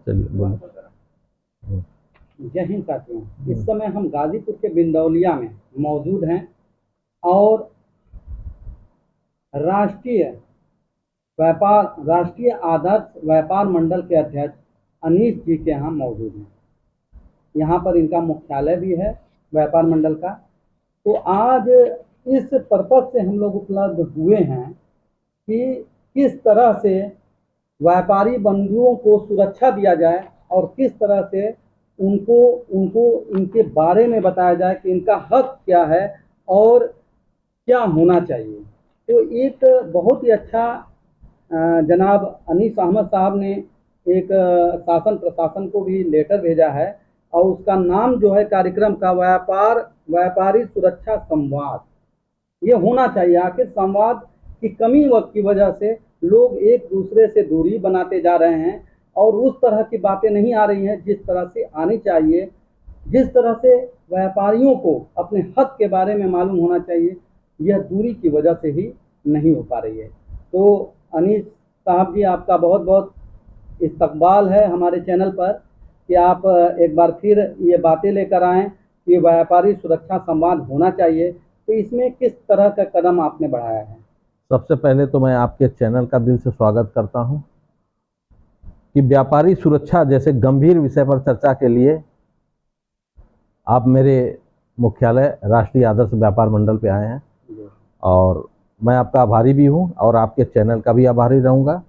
चलिए बोलिए। जय हिंद साथियों। इस समय हम गाजीपुर के बिंदौलिया में मौजूद हैं और राष्ट्रीय राष्ट्रीय आदर्श व्यापार मंडल के अध्यक्ष अनीश जी के यहाँ मौजूद हैं। यहाँ पर इनका मुख्यालय भी है व्यापार मंडल का। तो आज इस पर्पज से हम लोग उपलब्ध हुए हैं कि किस तरह से व्यापारी बंधुओं को सुरक्षा दिया जाए और किस तरह से उनको उनको इनके बारे में बताया जाए कि इनका हक क्या है और क्या होना चाहिए। तो एक बहुत ही अच्छा जनाब अनीस अहमद साहब ने एक शासन प्रशासन को भी लेटर भेजा है और उसका नाम जो है कार्यक्रम का व्यापारी सुरक्षा संवाद। ये होना चाहिए। आखिर संवाद की कमी की वजह से लोग एक दूसरे से दूरी बनाते जा रहे हैं और उस तरह की बातें नहीं आ रही हैं जिस तरह से आनी चाहिए। जिस तरह से व्यापारियों को अपने हक के बारे में मालूम होना चाहिए, यह दूरी की वजह से ही नहीं हो पा रही है। तो अनीस साहब जी, आपका बहुत बहुत इस्तकबाल है हमारे चैनल पर कि आप एक बार फिर ये बातें लेकर आएँ कि व्यापारी सुरक्षा संवाद होना चाहिए। तो इसमें किस तरह का कदम आपने बढ़ाया है? सबसे पहले तो मैं आपके चैनल का दिल से स्वागत करता हूं कि व्यापारी सुरक्षा जैसे गंभीर विषय पर चर्चा के लिए आप मेरे मुख्यालय राष्ट्रीय आदर्श व्यापार मंडल पे आए हैं और मैं आपका आभारी भी हूं और आपके चैनल का भी आभारी रहूंगा।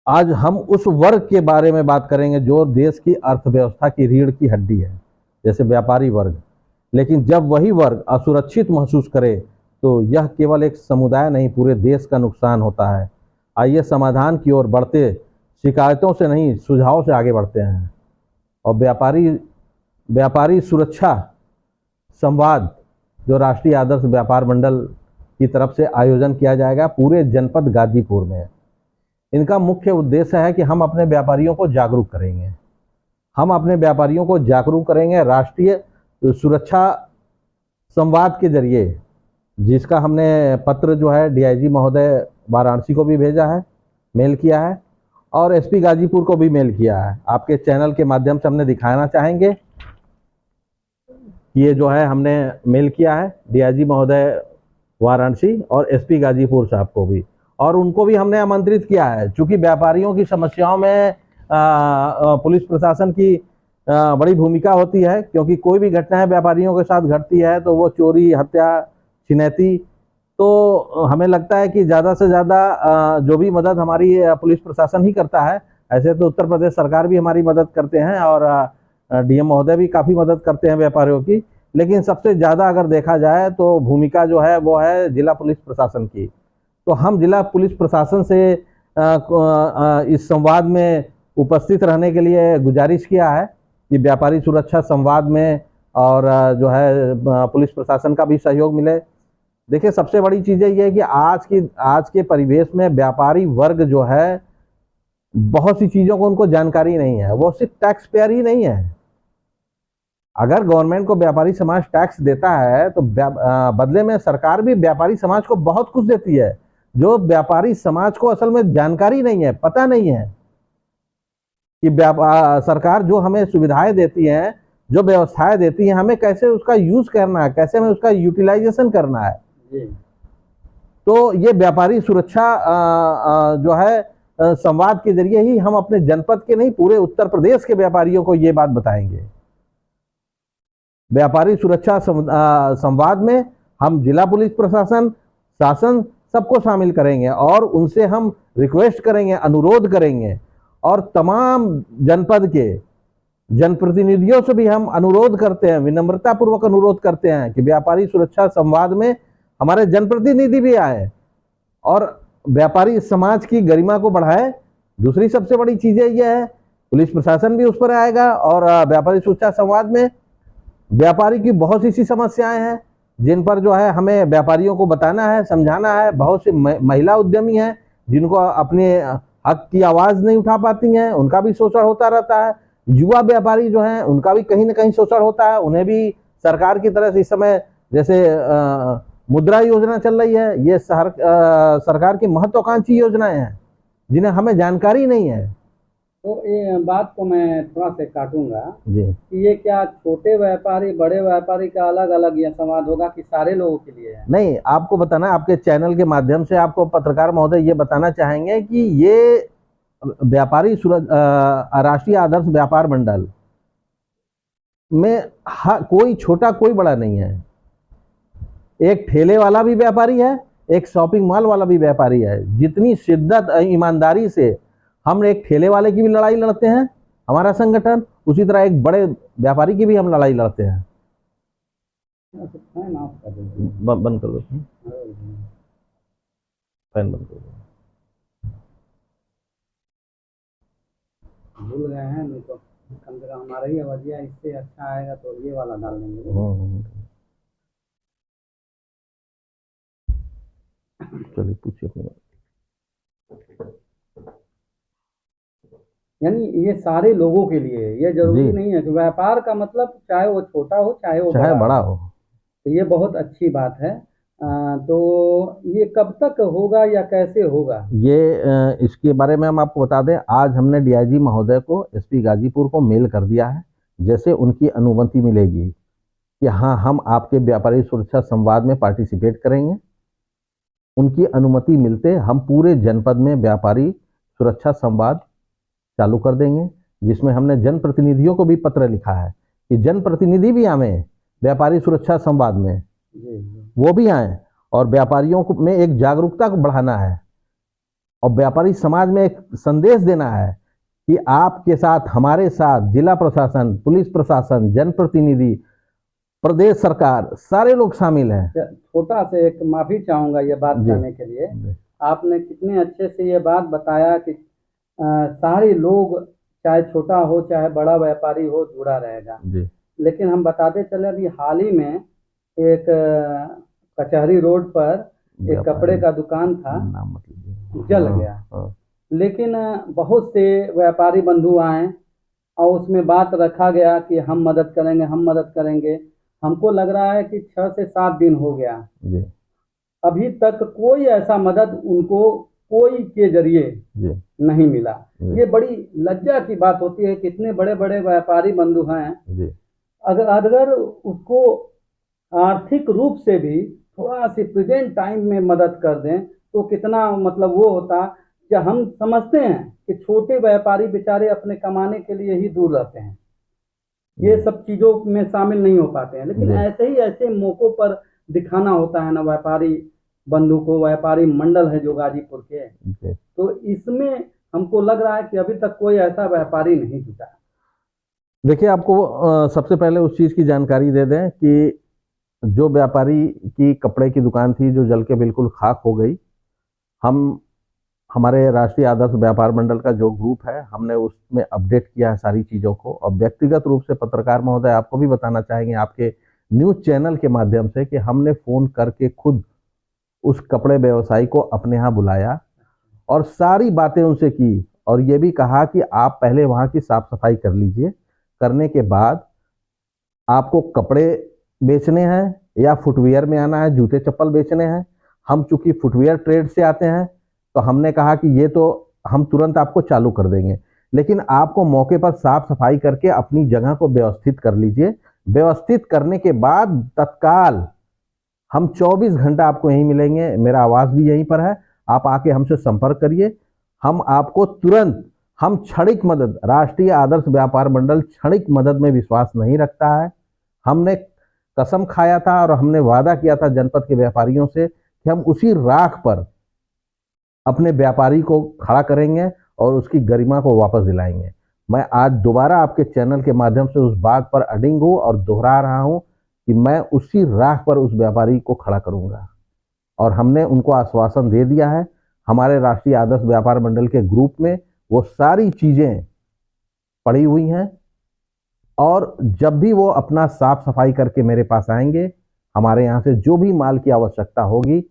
आज हम उस वर्ग के बारे में बात करेंगे जो देश की अर्थव्यवस्था की रीढ़ की हड्डी है, जैसे व्यापारी वर्ग। लेकिन जब वही वर्ग असुरक्षित महसूस करे तो यह केवल एक समुदाय नहीं, पूरे देश का नुकसान होता है। आइए समाधान की ओर बढ़ते, शिकायतों से नहीं सुझाव से आगे बढ़ते हैं। और व्यापारी सुरक्षा संवाद जो राष्ट्रीय आदर्श व्यापार मंडल की तरफ से आयोजन किया जाएगा पूरे जनपद गाजीपुर में। इनका मुख्य उद्देश्य है कि हम अपने व्यापारियों को जागरूक करेंगे। हम अपने व्यापारियों को जागरूक करेंगे राष्ट्रीय सुरक्षा संवाद के जरिए, जिसका हमने पत्र जो है डीआईजी महोदय वाराणसी को भी भेजा है, मेल किया है, और एसपी गाजीपुर को भी मेल किया है। आपके चैनल के माध्यम से हमने दिखाना चाहेंगे कि ये जो है हमने मेल किया है डीआईजी महोदय वाराणसी और एसपी गाजीपुर साहब को भी, और उनको भी हमने आमंत्रित किया है। चूँकि व्यापारियों की समस्याओं में पुलिस प्रशासन की बड़ी भूमिका होती है, क्योंकि कोई भी घटना है व्यापारियों के साथ घटती है तो वो चोरी, हत्या, छिनैती, तो हमें लगता है कि ज़्यादा से ज़्यादा जो भी मदद हमारी पुलिस प्रशासन ही करता है। ऐसे तो उत्तर प्रदेश सरकार भी हमारी मदद करते हैं और डीएम महोदय भी काफ़ी मदद करते हैं व्यापारियों की, लेकिन सबसे ज़्यादा अगर देखा जाए तो भूमिका जो है वो है जिला पुलिस प्रशासन की। तो हम जिला पुलिस प्रशासन से इस संवाद में उपस्थित रहने के लिए गुजारिश किया है कि व्यापारी सुरक्षा संवाद में और जो है पुलिस प्रशासन का भी सहयोग मिले। देखिए, सबसे बड़ी चीज़ ये है कि आज के परिवेश में व्यापारी वर्ग जो है बहुत सी चीज़ों को उनको जानकारी नहीं है। वो सिर्फ टैक्स पेयर ही नहीं है। अगर गवर्नमेंट को व्यापारी समाज टैक्स देता है तो बदले में सरकार भी व्यापारी समाज को बहुत कुछ देती है, जो व्यापारी समाज को असल में जानकारी नहीं है, पता नहीं है कि सरकार जो हमें सुविधाएं देती है, जो व्यवस्थाएं देती है, हमें कैसे उसका यूज करना है, कैसे हमें उसका यूटिलाइजेशन करना है। तो ये व्यापारी सुरक्षा जो है संवाद के जरिए ही हम अपने जनपद के नहीं, पूरे उत्तर प्रदेश के व्यापारियों को ये बात बताएंगे। व्यापारी सुरक्षा संवाद में हम जिला पुलिस प्रशासन, शासन सबको शामिल करेंगे और उनसे हम रिक्वेस्ट करेंगे, अनुरोध करेंगे, और तमाम जनपद के जनप्रतिनिधियों से भी हम अनुरोध करते हैं, विनम्रता पूर्वक अनुरोध करते हैं कि व्यापारी सुरक्षा संवाद में हमारे जनप्रतिनिधि भी आए और व्यापारी समाज की गरिमा को बढ़ाए। दूसरी सबसे बड़ी चीज़ यह है, पुलिस प्रशासन भी उस पर आएगा और व्यापारी सुरक्षा संवाद में व्यापारी की बहुत सी ऐसी समस्याएं हैं जिन पर जो है हमें व्यापारियों को बताना है, समझाना है। बहुत सी महिला उद्यमी हैं जिनको अपने हक की आवाज़ नहीं उठा पाती हैं, उनका भी शोषण होता रहता है। युवा व्यापारी जो हैं उनका भी कहीं ना कहीं शोषण होता है। उन्हें भी सरकार की तरफ से इस समय जैसे मुद्रा योजना चल रही है, ये सरकार की महत्वाकांक्षी योजनाएं हैं जिन्हें हमें जानकारी नहीं है। तो ये बात को मैं थोड़ा सा काटूंगा जी कि ये क्या छोटे व्यापारी बड़े व्यापारी का अलग अलग ये संवाद होगा कि सारे लोगों के लिए है? नहीं, आपको बताना, आपके चैनल के माध्यम से आपको पत्रकार महोदय ये बताना चाहेंगे कि ये व्यापारी राष्ट्रीय आदर्श व्यापार मंडल में कोई छोटा कोई बड़ा नहीं है। एक ठेले वाला भी व्यापारी है, एक शॉपिंग मॉल वाला भी व्यापारी है। जितनी शिद्दत ईमानदारी से हम एक ठेले वाले की भी लड़ाई लड़ते हैं हमारा संगठन, उसी तरह एक बड़े व्यापारी की भी हम लड़ाई लड़ते हैं। फैन ऑफ कर दीजिए। बंद कर दो, फैन बंद कर दो। भूल गए हैं, नहीं तो कम से कम हमारा ही आवाजिया इससे अच्छा आएगा तो ये वाला डाल देंगे। चलिए पूछिए अपनी बात। यानी ये सारे लोगों के लिए है, ये जरूरी जी। नहीं है कि व्यापार का मतलब चाहे वो छोटा हो चाहे वो चाहे बड़ा हो। हो। तो ये बहुत अच्छी बात है। तो ये कब तक होगा या कैसे होगा? ये इसके बारे में हम आपको बता दें, आज हमने डीआईजी महोदय को एसपी गाजीपुर को मेल कर दिया है। जैसे उनकी अनुमति मिलेगी कि हाँ हम आपके व्यापारी सुरक्षा संवाद में पार्टिसिपेट करेंगे, उनकी अनुमति मिलते हम पूरे जनपद में व्यापारी सुरक्षा संवाद चालू कर देंगे, जिसमें हमने जनप्रतिनिधियों को भी पत्र लिखा है कि जनप्रतिनिधि भी आए व्यापारी सुरक्षा संवाद में, वो भी आए और व्यापारियों को में एक जागरूकता को बढ़ाना है और व्यापारी समाज में एक संदेश देना है कि आपके साथ, हमारे साथ जिला प्रशासन, पुलिस प्रशासन, जनप्रतिनिधि, प्रदेश सरकार, सारे लोग शामिल हैं। छोटा से एक माफी चाहूंगा ये बात करने के लिए। आपने कितने अच्छे से ये बात बताया कि सारे लोग चाहे छोटा हो चाहे बड़ा व्यापारी हो जुड़ा रहेगा। लेकिन हम बताते चले, अभी हाल ही में एक कचहरी रोड पर एक कपड़े का दुकान था, जल गया। लेकिन बहुत से व्यापारी बंधु आए और उसमें बात रखा गया कि हम मदद करेंगे, हम मदद करेंगे। हमको लग रहा है कि 6 से 7 दिन हो गया, अभी तक कोई ऐसा मदद उनको कोई के जरिए नहीं मिला। ये बड़ी लज्जा की बात होती है। कितने बड़े बड़े व्यापारी बंधु हैं, अगर उसको आर्थिक रूप से भी थोड़ा सी प्रेजेंट टाइम में मदद कर दें तो कितना मतलब वो होता। कि हम समझते हैं कि छोटे व्यापारी बेचारे अपने कमाने के लिए ही दूर रहते हैं, ये सब चीजों में शामिल नहीं हो पाते हैं। लेकिन ऐसे ही ऐसे मौकों पर दिखाना होता है ना व्यापारी बंधु को। व्यापारी मंडल है जो गाजीपुर के, तो इसमें हमको लग रहा है कि अभी तक कोई ऐसा व्यापारी नहीं जुटा। देखिए, आपको सबसे पहले उस चीज की जानकारी दे दें कि जो व्यापारी की कपड़े की दुकान थी जो जल के बिल्कुल खाक हो गई, हम हमारे राष्ट्रीय आदर्श व्यापार मंडल का जो ग्रुप है हमने उसमें अपडेट किया है सारी चीज़ों को। और व्यक्तिगत रूप से पत्रकार महोदय आपको भी बताना चाहेंगे आपके न्यूज़ चैनल के माध्यम से कि हमने फ़ोन करके खुद उस कपड़े व्यवसायी को अपने यहाँ बुलाया और सारी बातें उनसे की और ये भी कहा कि आप पहले वहाँ की साफ सफाई कर लीजिए, करने के बाद आपको कपड़े बेचने हैं या फुटवियर में आना है, जूते चप्पल बेचने हैं। हम चूंकि फुटवियर ट्रेड से आते हैं तो हमने कहा कि ये तो हम तुरंत आपको चालू कर देंगे, लेकिन आपको मौके पर साफ सफाई करके अपनी जगह को व्यवस्थित कर लीजिए। व्यवस्थित करने के बाद तत्काल हम 24 घंटा आपको यहीं मिलेंगे, मेरा आवास भी यहीं पर है, आप आके हमसे संपर्क करिए। हम आपको तुरंत, हम क्षणिक मदद, राष्ट्रीय आदर्श व्यापार मंडल क्षणिक मदद में विश्वास नहीं रखता है। हमने कसम खाया था और हमने वादा किया था जनपद के व्यापारियों से कि हम उसी राख पर अपने व्यापारी को खड़ा करेंगे और उसकी गरिमा को वापस दिलाएंगे। मैं आज दोबारा आपके चैनल के माध्यम से उस बात पर अडिग हूँ और दोहरा रहा हूँ कि मैं उसी राह पर उस व्यापारी को खड़ा करूँगा और हमने उनको आश्वासन दे दिया है। हमारे राष्ट्रीय आदर्श व्यापार मंडल के ग्रुप में वो सारी चीज़ें पड़ी हुई हैं और जब भी वो अपना साफ सफाई करके मेरे पास आएंगे, हमारे यहाँ से जो भी माल की आवश्यकता होगी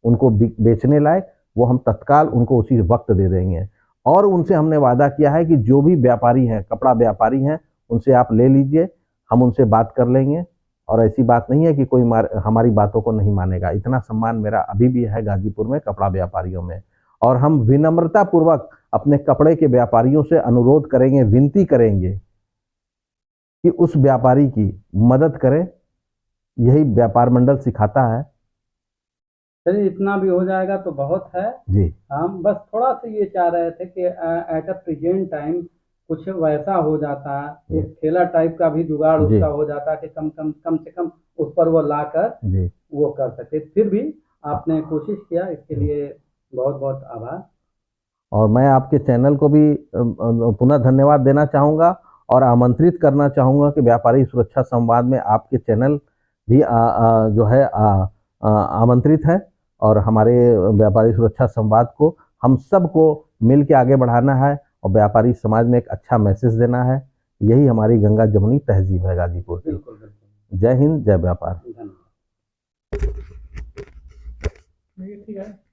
उनको बेचने लायक, वो हम तत्काल उनको उसी वक्त दे देंगे। और उनसे हमने वादा किया है कि जो भी व्यापारी हैं, कपड़ा व्यापारी हैं, उनसे आप ले लीजिए, हम उनसे बात कर लेंगे। और ऐसी बात नहीं है कि कोई हमारी बातों को नहीं मानेगा। इतना सम्मान मेरा अभी भी है गाजीपुर में कपड़ा व्यापारियों में। और हम विनम्रता पूर्वक अपने कपड़े के व्यापारियों से अनुरोध करेंगे, विनती करेंगे कि उस व्यापारी की मदद करें। यही व्यापार मंडल सिखाता है। चलिए, इतना भी हो जाएगा तो बहुत है। जी हम बस थोड़ा सा ये चाह रहे थे कि एट अ प्रेजेंट टाइम कुछ वैसा हो जाता, एक ठेला टाइप का भी जुगाड़ जी उसका हो जाता कि कम से कम उस पर वो लाकर जी। वो कर सके। फिर भी आपने कोशिश किया, इसके लिए बहुत बहुत आभार। और मैं आपके चैनल को भी पुनः धन्यवाद देना चाहूँगा और आमंत्रित करना चाहूँगा कि व्यापारी सुरक्षा संवाद में आपके चैनल भी जो है आमंत्रित है। और हमारे व्यापारी सुरक्षा संवाद को हम सबको मिल के आगे बढ़ाना है और व्यापारी समाज में एक अच्छा मैसेज देना है। यही हमारी गंगा जमुनी तहजीब है गाजीपुर की। बिल्कुल बिल्कुल। जय हिंद, जय व्यापार। धन्यवाद। ठीक है।